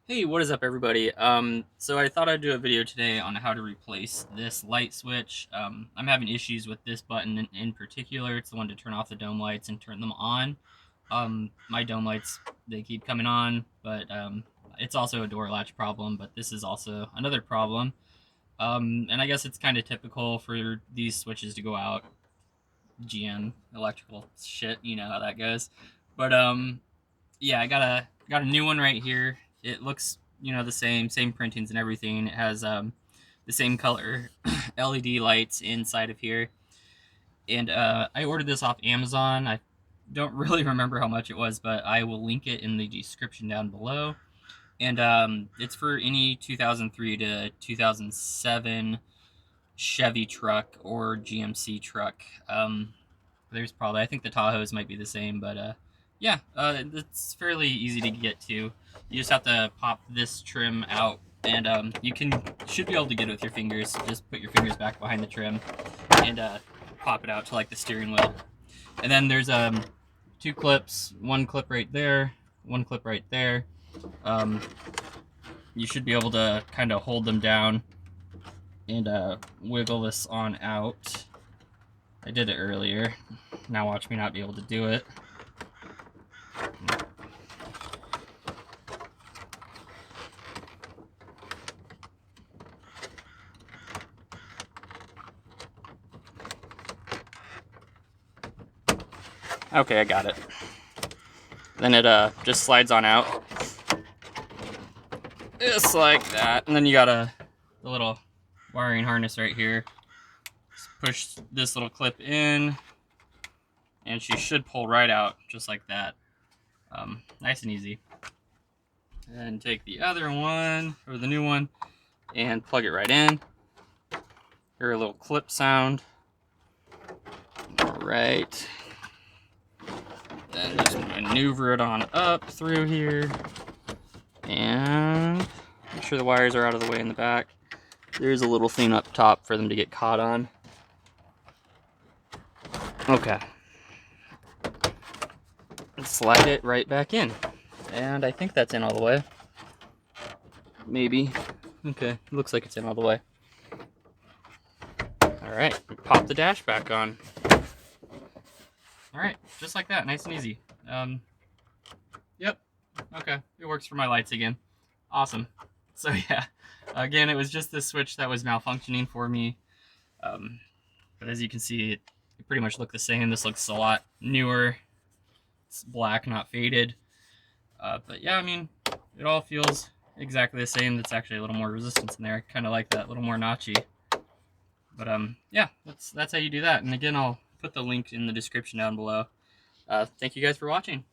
Hey, what is up, everybody? So I thought I'd do a video today on how to replace this light switch. I'm having issues with this button in particular. It's the one to turn off the dome lights and turn them on. My dome lights, they keep coming on, but it's also a door latch problem, but this is also another problem. And I guess it's kind of typical for these switches to go out. GM electrical shit, you know how that goes. But yeah, I got a new one right here. It looks, the same printings and everything. It has the same color LED lights inside of here. And I ordered this off Amazon. I don't really remember how much it was, but I will link it in the description down below. And it's for any 2003 to 2007 Chevy truck or GMC truck. There's probably, I think the Tahoes might be the same, but yeah, it's fairly easy to get to. You just have to pop this trim out, and should be able to get it with your fingers. Just put your fingers back behind the trim and pop it out to like the steering wheel. And then there's two clips, one clip right there, one clip right there. You should be able to kind of hold them down and wiggle this on out. I did it earlier. Now watch me not be able to do it. Okay, I got it. Then it just slides on out. Just like that. And then you got the little wiring harness right here. Just push this little clip in, and she should pull right out just like that. Nice and easy. And take the other one, or the new one, and plug it right in. Hear a little clip sound. All right. Then just maneuver it on up through here. And make sure the wires are out of the way in the back. There's a little thing up top for them to get caught on. Okay. Slide it right back in. And I think that's in all the way. Maybe. Okay, looks like it's in all the way. Alright, pop the dash back on. Alright, just like that, nice and easy. Yep, okay, it works for my lights again. Awesome. So yeah, again, it was just this switch that was malfunctioning for me. But as you can see, it pretty much looked the same. This looks a lot newer. It's black, not faded. But yeah, I mean, it all feels exactly the same. That's actually a little more resistance in there. I kind of like that, a little more notchy. But yeah, that's how you do that. And again, I'll put the link in the description down below. Thank you guys for watching.